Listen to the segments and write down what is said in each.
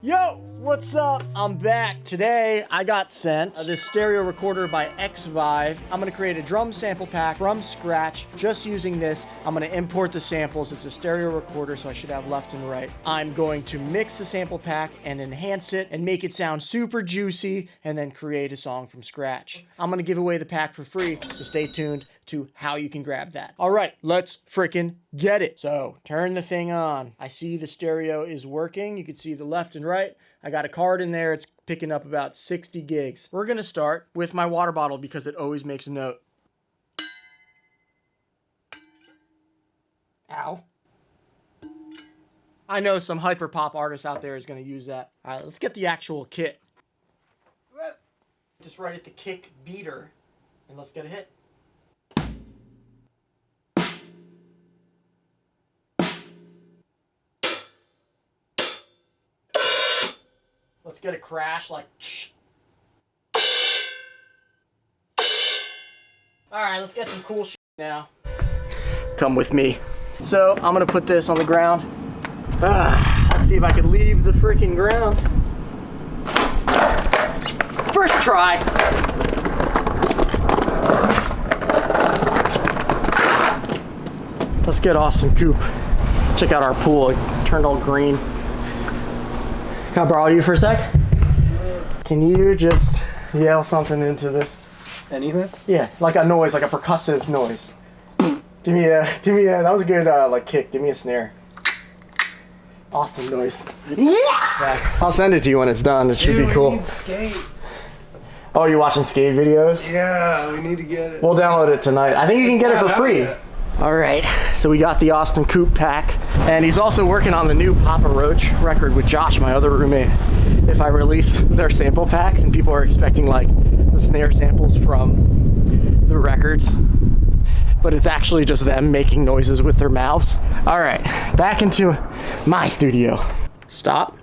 Yo, what's up? I'm back. Today, I got sent this stereo recorder by Xvive. I'm gonna create a drum sample pack from scratch, just using this. I'm gonna import the samples. It's a stereo recorder, so I should have left and right. I'm going to mix the sample pack and enhance it and make it sound super juicy, and then create a song from scratch. I'm gonna give away the pack for free, so stay tuned to how you can grab that. All right, let's freaking get it. So turn the thing on. I see the stereo is working. You can see the left and right. I got a card in there. It's picking up about 60 gigs. We're gonna start with my water bottle because it always makes a note. Ow. I know some hyper pop artist out there is gonna use that. All right, let's get the actual kit. Just right at the kick beater and let's get a hit. Let's get a crash like shh. Alright, let's get some cool shit now. Come with me. So, I'm gonna put this on the ground. Let's see if I can leave the freaking ground. First try. Let's get Austin Coupe. Check out our pool. It turned all green. Can I borrow you for a sec? Can you just yell something into this? Anything? Yeah, like a noise, like a percussive noise. Give me a, that was a good, like, kick. Give me a snare. Austin noise. Yeah! I'll send it to you when it's done. It should be cool. We need skate. Oh, you're watching skate videos? Yeah, we need to get it. We'll download it tonight. I think you can get it for free. All right, so we got the Austin Coupe pack, and he's also working on the new Papa Roach record with Josh, my other roommate. If I release their sample packs and people are expecting like the snare samples from the records, but it's actually just them making noises with their mouths. All right, back into my studio. Stop,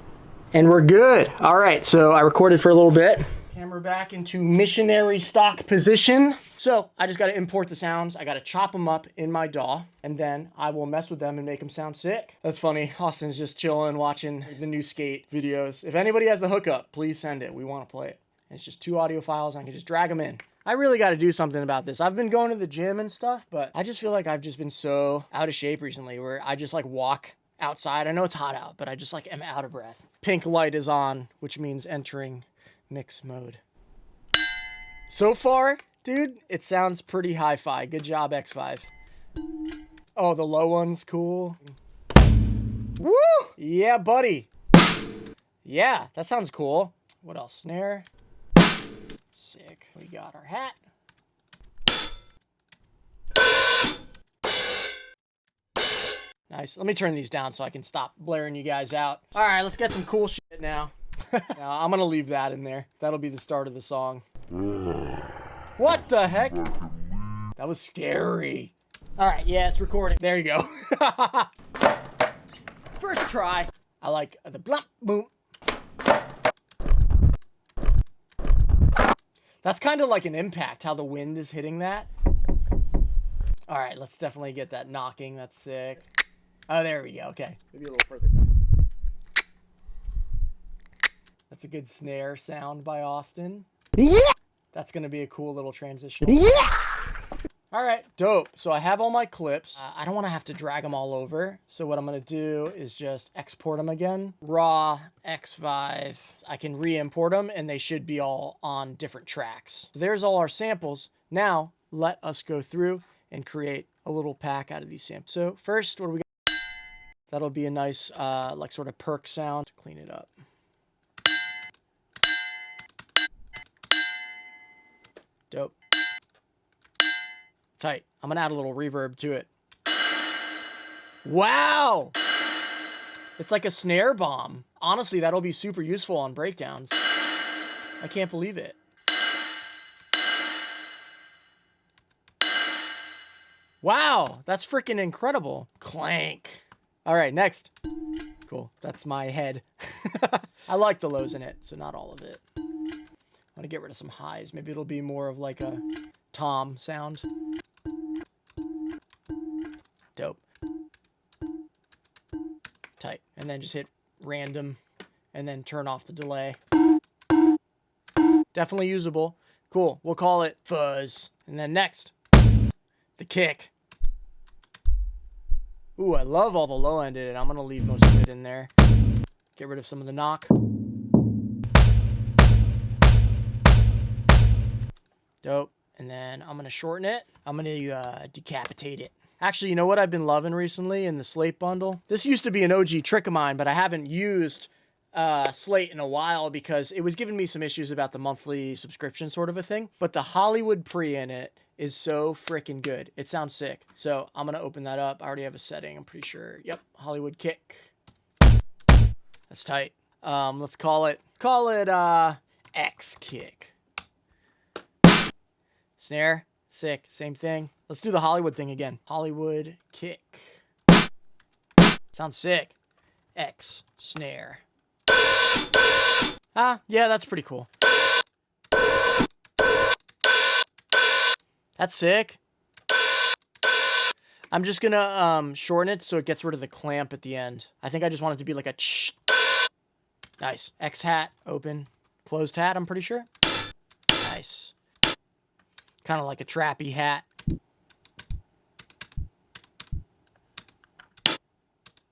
and we're good. All right, so I recorded for a little bit. Camera back into missionary stock position. So I just got to import the sounds. I got to chop them up in my DAW, and then I will mess with them and make them sound sick. That's funny. Austin's just chilling, watching the new skate videos. If anybody has the hookup, please send it. We want to play it. And it's just 2 audio files. I can just drag them in. I really got to do something about this. I've been going to the gym and stuff, but I just feel like I've just been so out of shape recently where I just like walk outside. I know it's hot out, but I just like am out of breath. Pink light is on, which means entering mix mode. So far, dude, it sounds pretty hi-fi. Good job, Xvive. Oh, the low one's cool. Woo! Yeah, buddy. Yeah, that sounds cool. What else? Snare. Sick. We got our hat. Nice. Let me turn these down so I can stop blaring you guys out. All right, let's get some cool shit now. Now, I'm gonna leave that in there. That'll be the start of the song. What the heck? That was scary. All right, yeah, it's recording. There you go. First try. I like the blump boom. That's kind of like an impact, how the wind is hitting that. All right, let's definitely get that knocking. That's sick. Oh, there we go. Okay, maybe a little further back. That's a good snare sound by Austin. Yeah! That's gonna be a cool little transition. Yeah! All right, dope. So I have all my clips. I don't wanna have to drag them all over. So what I'm gonna do is just export them again. Raw, Xvive. I can re-import them and they should be all on different tracks. So there's all our samples. Now, let us go through and create a little pack out of these samples. So first, what do we got? That'll be a nice, like sort of perk sound to clean it up. Dope. Tight. I'm gonna add a little reverb to it. Wow! It's like a snare bomb. Honestly, that'll be super useful on breakdowns. I can't believe it. Wow, that's freaking incredible. Clank. All right, next. Cool, that's my head. I like the lows in it, so not all of it. I'm gonna get rid of some highs. Maybe it'll be more of like a tom sound. Dope. Tight. And then just hit random and then turn off the delay. Definitely usable. Cool. We'll call it fuzz. And then next, the kick. Ooh, I love all the low end in it. I'm going to leave most of it in there. Get rid of some of the knock. Dope. And then I'm going to shorten it. I'm going to decapitate it. Actually, you know what I've been loving recently in the Slate bundle? This used to be an OG trick of mine, but I haven't used Slate in a while because it was giving me some issues about the monthly subscription sort of a thing. But the Hollywood pre in it is so freaking good. It sounds sick. So I'm going to open that up. I already have a setting, I'm pretty sure. Yep, Hollywood kick. That's tight. Let's call it X kick. Snare, sick, same thing. Let's do the Hollywood thing again. Hollywood kick. Sounds sick. X snare. Ah, yeah, that's pretty cool. That's sick. I'm just gonna shorten it so it gets rid of the clamp at the end. I think I just want it to be like a ch. Nice. X hat, open. Closed hat, I'm pretty sure. Nice. Kind of like a trappy hat.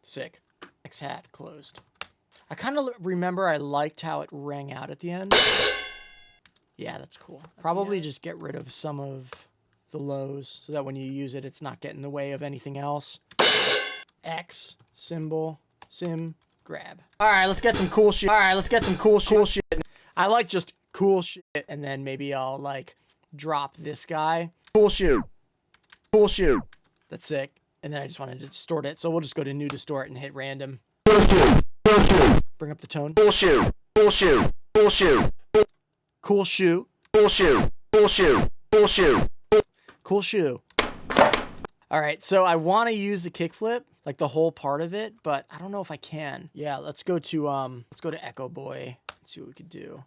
Sick. X hat, closed. I kind of remember I liked how it rang out at the end. Yeah, that's cool. Probably just get rid of some of the lows so that when you use it, it's not getting in the way of anything else. X, symbol, sim, grab. All right, let's get some cool shit. All right, let's get some cool shit. I like just cool shit, and then maybe I'll like drop this guy. Cool shoe. Cool shoe. That's sick. And then I just wanted to distort it, so we'll just go to new distort and hit random. Bring up the tone. Cool shoe. Cool shoe. Cool shoe. Cool shoe. Cool shoe. Cool shoe. Cool shoe. Cool shoe. All right, so I want to use the kickflip, like the whole part of it, but I don't know if I can. Yeah, let's go to Echo Boy and see what we could do.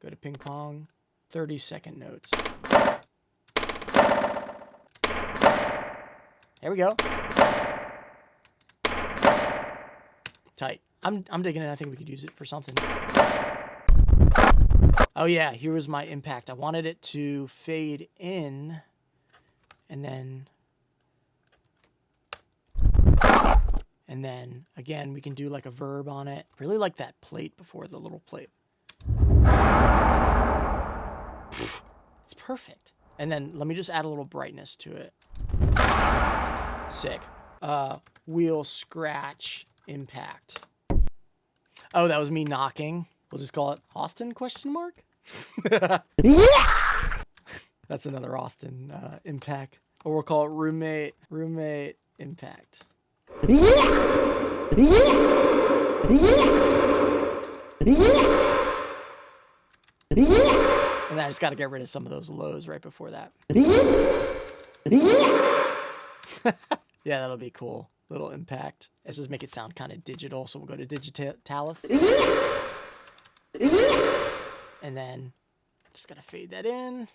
Go to ping pong. 30-second notes. There we go. Tight. I'm digging it. I think we could use it for something. Oh yeah, here was my impact. I wanted it to fade in and then again we can do like a verb on it. Really like that plate before the little plate. It's perfect. And then let me just add a little brightness to it. Sick. Wheel scratch impact. Oh, that was me knocking. We'll just call it Austin ? Yeah! That's another Austin impact. Or we'll call it roommate impact. Yeah! Yeah! Yeah! Yeah! And then I just got to get rid of some of those lows right before that. Yeah, that'll be cool. Little impact. Let's just make it sound kind of digital. So we'll go to digitalis. And then just gotta fade that in.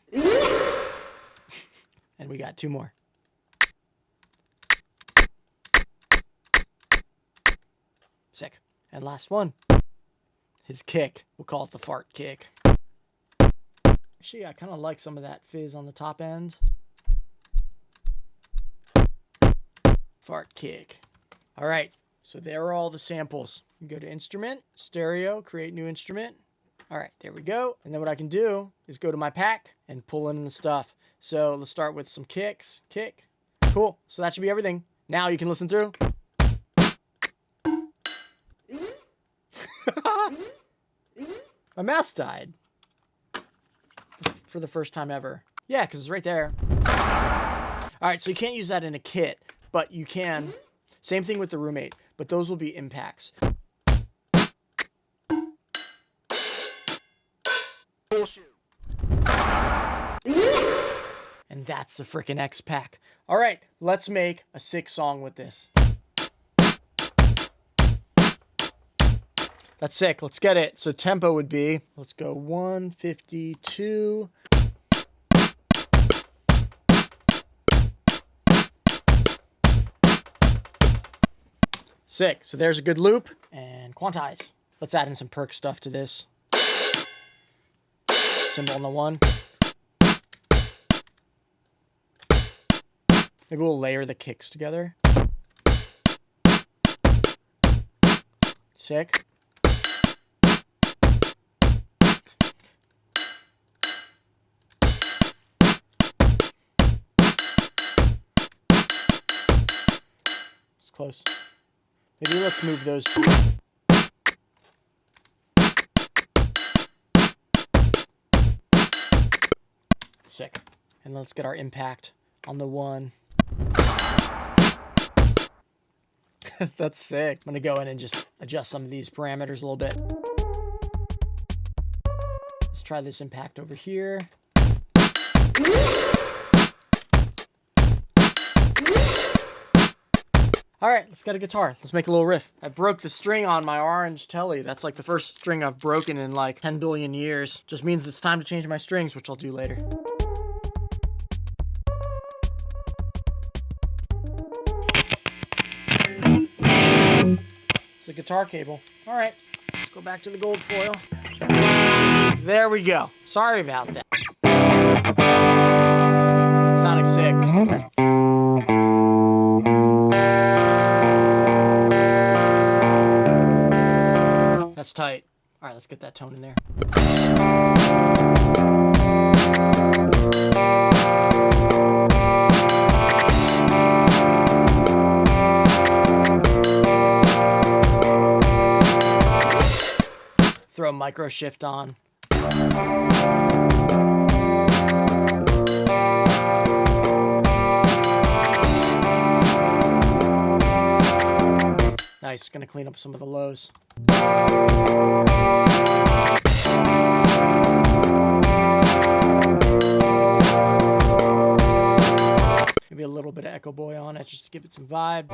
And we got two more. Sick. And last one. His kick. We'll call it the fart kick. Actually, I kind of like some of that fizz on the top end. Fart kick. All right, so there are all the samples. You go to instrument, stereo, create new instrument. All right, there we go. And then what I can do is go to my pack and pull in the stuff. So let's start with some kicks. Kick. Cool. So that should be everything. Now you can listen through. My mouse died. For the first time ever. Yeah, because it's right there. All right, so you can't use that in a kit, but you can. Same thing with the roommate, but those will be impacts. And that's the frickin' X pack. All right, let's make a sick song with this. That's sick. Let's get it. So tempo would be, let's go 152. Sick. So there's a good loop and quantize. Let's add in some perk stuff to this. Cymbal on the 1. Maybe we'll layer the kicks together. Sick. It's close. Maybe let's move those two. Sick. And let's get our impact on the 1. That's sick. I'm gonna go in and just adjust some of these parameters a little bit. Let's try this impact over here. All right, let's get a guitar. Let's make a little riff. I broke the string on my orange telly. That's like the first string I've broken in like 10 billion years. Just means it's time to change my strings, which I'll do later. It's a guitar cable. All right, let's go back to the gold foil. There we go. Sorry about that. Sounding sick. That's tight. All right, let's get that tone in there. Throw a micro shift on. Nice, gonna clean up some of the lows. Maybe a little bit of Echo Boy on it just to give it some vibe.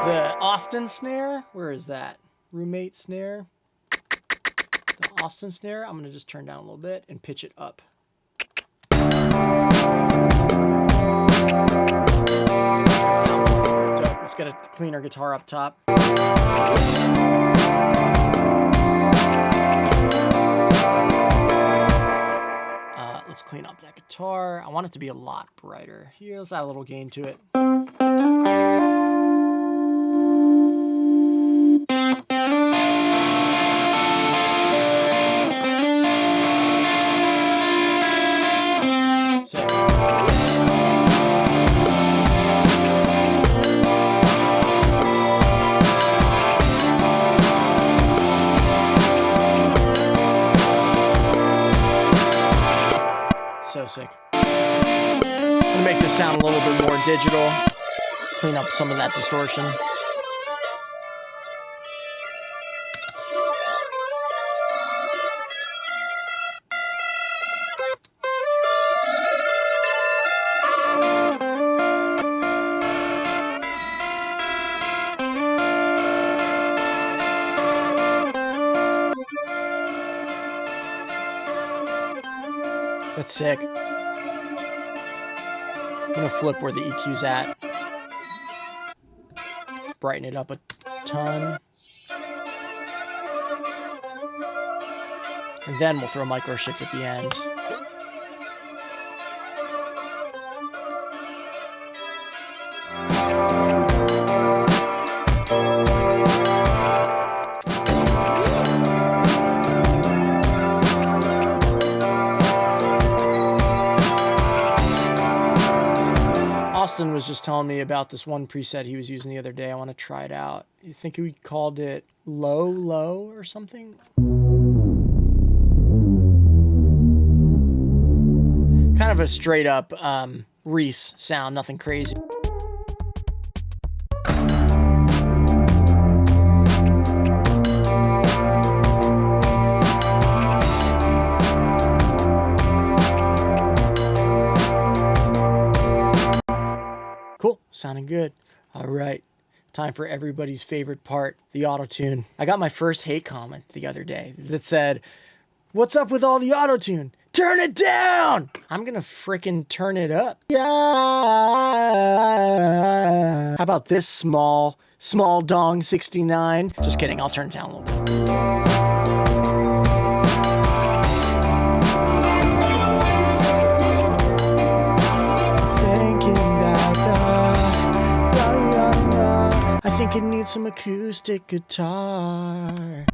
The Austin snare, where is that? Roommate snare. The Austin snare, I'm gonna just turn down a little bit and pitch it up. Let's get a cleaner guitar up top. Let's clean up that guitar. I want it to be a lot brighter. Here, let's add a little gain to it. So sick. I'm gonna make this sound a little bit more digital. Clean up some of that distortion. That's sick. I'm gonna flip where the EQ's at. Brighten it up a ton. And then we'll throw a micro shift at the end. Austin was just telling me about this one preset he was using the other day. I want to try it out. You think we called it low or something? Kind of a straight up Reese sound, nothing crazy. Cool, sounding good. All right, time for everybody's favorite part, the auto-tune. I got my first hate comment the other day that said, "What's up with all the auto-tune? Turn it down! I'm gonna frickin' turn it up. Yeah. How about this small dong 69? Just kidding, I'll turn it down a little bit. I think it needs some acoustic guitar.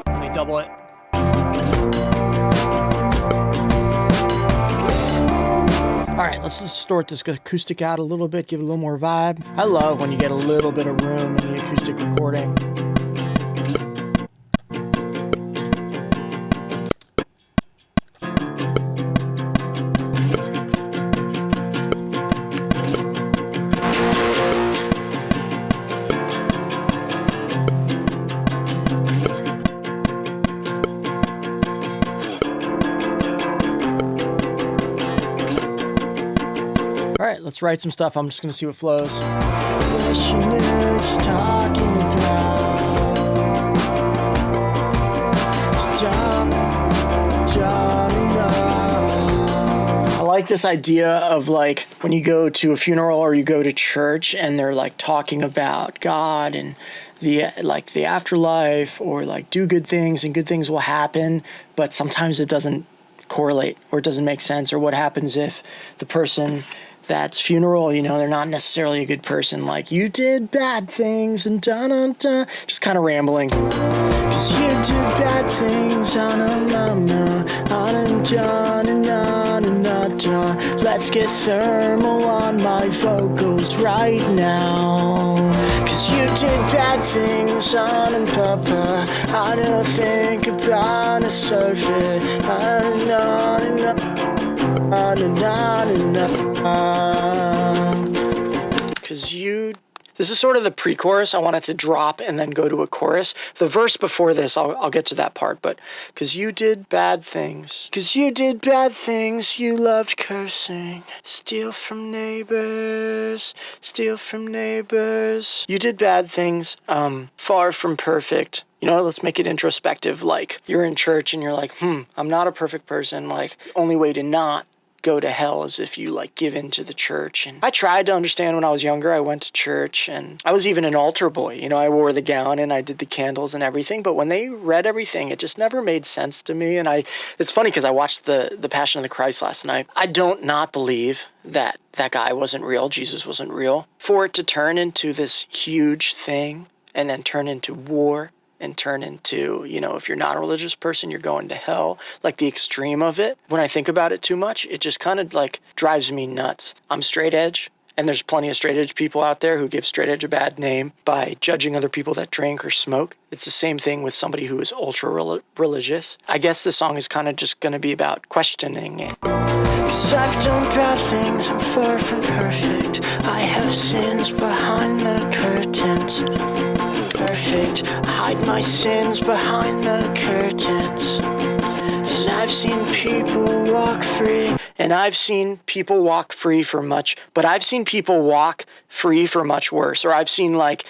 Let me double it. All right, let's just distort this acoustic out a little bit, give it a little more vibe. I love when you get a little bit of room in the acoustic recording. All right, let's write some stuff. I'm just gonna see what flows. I like this idea of like when you go to a funeral or you go to church and they're like talking about God and the afterlife, or like do good things and good things will happen, but sometimes it doesn't correlate or it doesn't make sense. Or what happens if the person that's funeral, you know, they're not necessarily a good person, like you did bad things and dun-dun-dun, just kind of rambling. Cause you did bad things, let's get thermal on my vocals right now. Cause you did bad things, and papa, I don't think about a surface, cause this is sort of the pre-chorus. I want it to drop and then go to a chorus. The verse before this, I'll get to that part, but cause you did bad things. Cause you did bad things, you loved cursing. Steal from neighbors, steal from neighbors. You did bad things, far from perfect. You know what, let's make it introspective. Like, you're in church and you're like, I'm not a perfect person. Like, only way to not go to hell is if you like give in to the church. And I tried to understand when I was younger. I went to church and I was even an altar boy. You know, I wore the gown and I did the candles and everything. But when they read everything, it just never made sense to me. And it's funny because I watched the Passion of the Christ last night. I don't not believe that guy wasn't real. Jesus wasn't real. For it to turn into this huge thing and then turn into war and turn into, you know, if you're not a religious person, you're going to hell. Like the extreme of it, when I think about it too much, it just kind of like drives me nuts. I'm straight edge, and there's plenty of straight edge people out there who give straight edge a bad name by judging other people that drink or smoke. It's the same thing with somebody who is ultra religious. I guess this song is kind of just going to be about questioning it. 'Cause I've done bad things, I'm far from perfect. I have sins behind the curtains. Perfect, hide my sins behind the curtains. And I've seen people walk free. And I've seen people walk free for much, but I've seen people walk free for much worse. Or I've seen like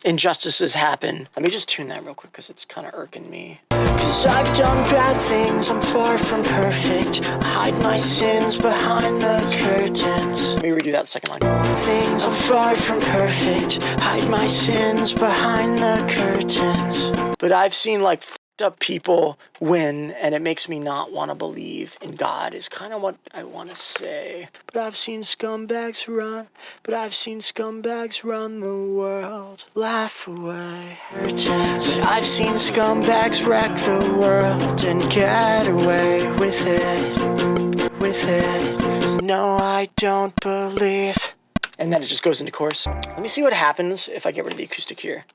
injustices happen. Let me just tune that real quick because it's kind of irking me. Cause I've done bad things, I'm far from perfect. Hide my sins behind the curtains. Let me redo that second line. Things, I'm far from perfect. Hide my sins behind the curtains. But I've seen like up people win, and it makes me not want to believe in God is kind of what I want to say. But I've seen scumbags run, but the world laugh away. But I've seen scumbags wreck the world and get away with it. So no, I don't believe. And then it just goes into chorus. Let me see what happens if I get rid of the acoustic here.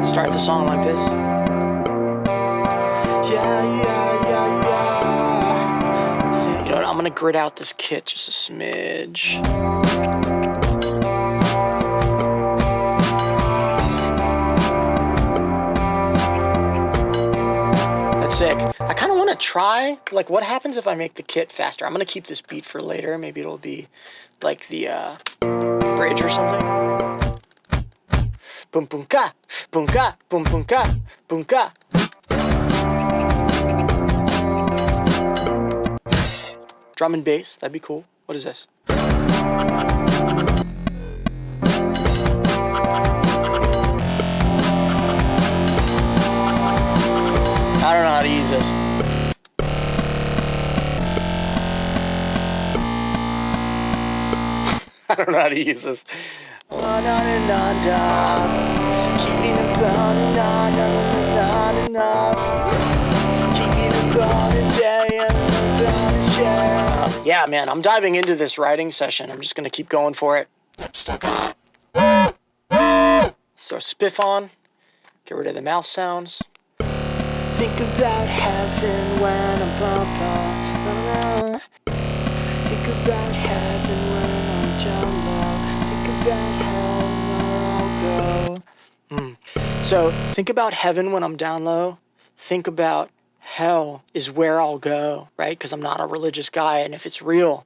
Start the song like this. Yeah. You know what, I'm gonna grid out this kit just a smidge. That's sick. I kind of want to try, like, what happens if I make the kit faster? I'm gonna keep this beat for later. Maybe it'll be like the bridge or something. Boom boom ka, boom ka, boom boom ka, boom ka. Drum and bass, that'd be cool. What is this? I don't know how to use this. I don't know how to use this. Not enough. Yeah, man, I'm diving into this writing session. I'm just gonna keep going for it. Let's throw a spiff on. Get rid of the mouth sounds. Think about heaven when I'm bumped. Think about heaven when I'm down low. Think about hell where I'll go. So think about heaven when I'm down low. Think about hell is where I'll go, right? Because I'm not a religious guy, and if it's real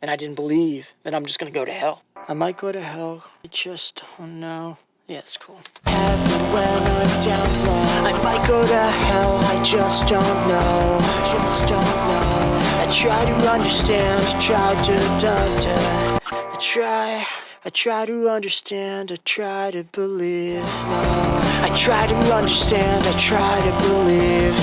and I didn't believe, then I'm just gonna go to hell. I might go to hell. I just don't know. Yeah, it's cool. Heaven when I'm down low. I might go to hell, I just don't know. I just don't know. I try to understand, try to I try to understand, I try to believe. No. I try to understand, I try to believe.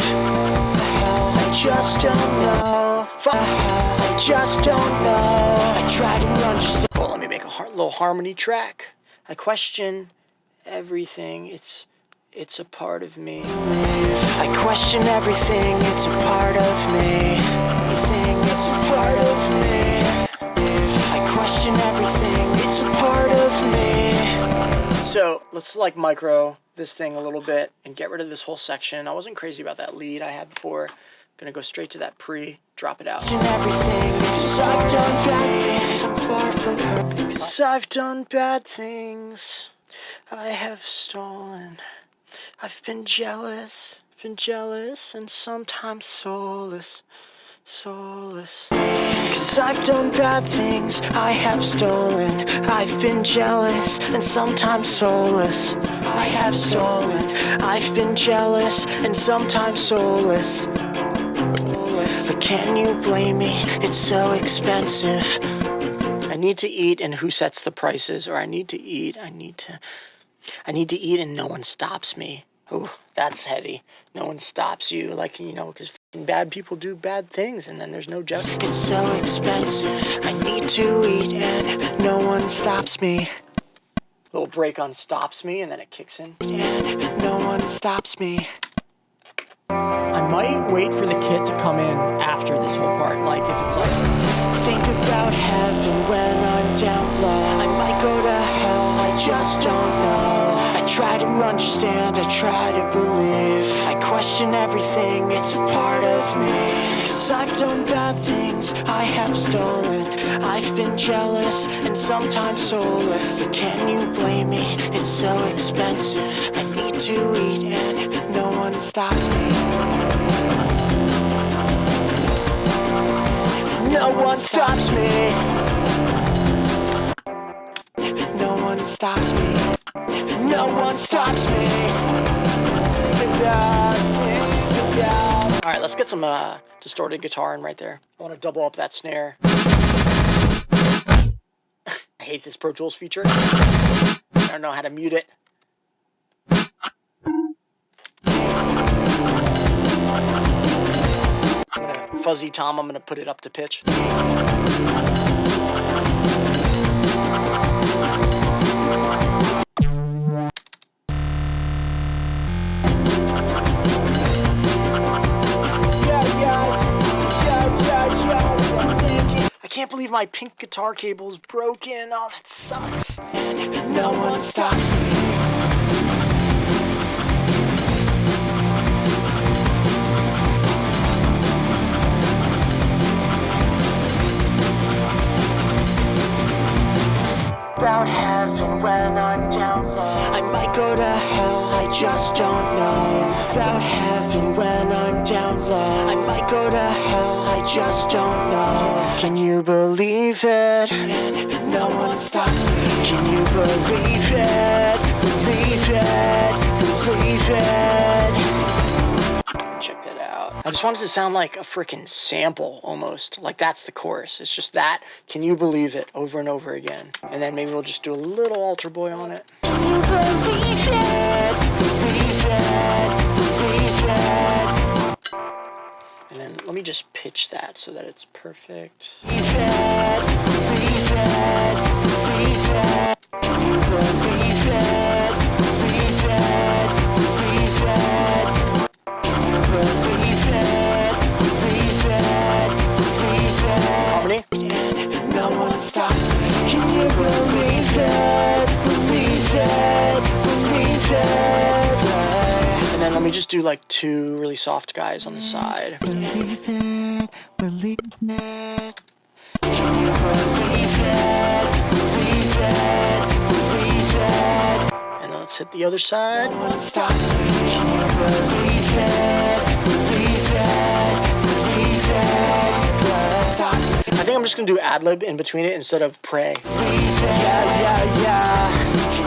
I just don't know. I just don't know. I try to understand. Well, let me make a little harmony track. I question everything, it's a part of me. I question everything, it's a part of me. Everything, it's a part of me. I question everything, it's a part of me. So let's like micro this thing a little bit and get rid of this whole section. I wasn't crazy about that lead I had before. Gonna go straight to that pre, drop it out. Everything, 'cause I've done bad things, I'm far from her. 'Cause I've done bad things. I have stolen. I've been jealous and sometimes soulless. 'Cause I've done bad things, I have stolen. I've been jealous and sometimes soulless. I have stolen. I've been jealous and sometimes soulless. But can you blame me? It's so expensive. I need to eat, and who sets the prices? Or I need to eat and no one stops me. Ooh, that's heavy. No one stops you, like, you know, because bad people do bad things, and then there's no justice. It's so expensive. I need to eat, and no one stops me. Little break on stops me, and then it kicks in. And no one stops me. I might wait for the kit to come in after this whole part, like if it's like, think about heaven when I'm down low. I might go to hell, I just don't know. I try to understand, I try to believe. I question everything, it's a part of me. 'Cause I've done bad things, I have stolen. I've been jealous and sometimes soulless. Can you blame me? It's so expensive. I need to eat and no one stops me. No one stops me. No one stops me. No one stops me. All right, let's get some distorted guitar in right there. I want to double up that snare. I hate this Pro Tools feature. I don't know how to mute it. Fuzzy tom, I'm gonna put it up to pitch. I can't believe my pink guitar cable's broken. Oh, that sucks. And no one stops me. About heaven heaven when I'm down low. I might go to hell, I just don't know. About heaven when I'm down low. I might go to hell, I just don't know. Can you believe it? And no one stops me. Can you believe it? Believe it, believe it. Check that out. I just want it to sound like a freaking sample almost. Like that's the chorus. It's just that, can you believe it, over and over again. And then maybe we'll just do a little altar boy on it. Can you believe it? Believe it, believe it. And then let me just pitch that so that it's perfect. Believe it, believe it, believe it. Can you believe it? Believe it, believe it. Can you believe it? Believe it, believe it. Harmony. And no one stops me. Can you believe it? Believe it, believe it. And then let me just do like two really soft guys on the side. Believe it, believe it. Can you believe it? Believe it, believe it. And then let's hit the other side. No one stops me. Can you believe it? Believe it, believe it. I think I'm just gonna do ad-lib in between it instead of pray.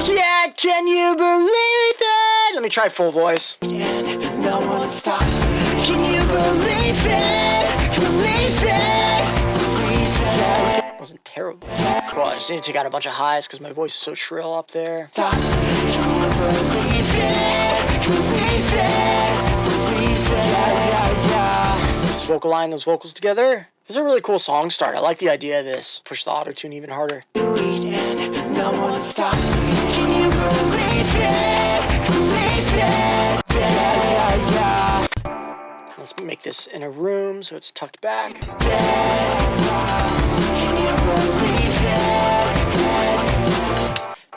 Yeah, can you believe it? Let me try full voice. And no one stops me. Can you believe it? Believe it. Believe it. That wasn't terrible. Cool, I just need to take out a bunch of highs because my voice is so shrill up there. Can you believe it? Believe it. Believe it. Just vocal line those vocals together. This is a really cool song start. I like the idea of this. Push the auto-tune even harder. And no one stops me. Can you believe it? Believe it. Let's make this in a room so it's tucked back. Can you believe it?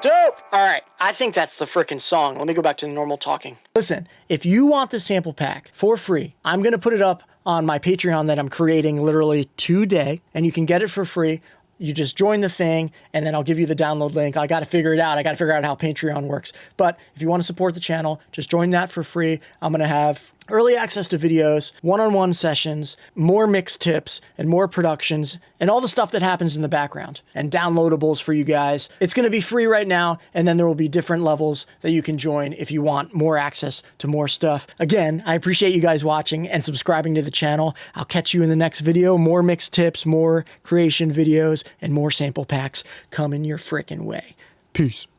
Dope! Alright, I think that's the frickin' song. Let me go back to the normal talking. Listen, if you want the sample pack for free, I'm gonna put it up on my Patreon that I'm creating literally today, and you can get it for free. You just join the thing, and then I'll give you the download link. I got to figure it out. I got to figure out how Patreon works. But if you want to support the channel, just join that for free. I'm going to have early access to videos, one-on-one sessions, more mix tips, and more productions, and all the stuff that happens in the background, and downloadables for you guys. It's going to be free right now, and then there will be different levels that you can join if you want more access to more stuff. Again, I appreciate you guys watching and subscribing to the channel. I'll catch you in the next video. More mix tips, more creation videos, and more sample packs coming your frickin' way. Peace.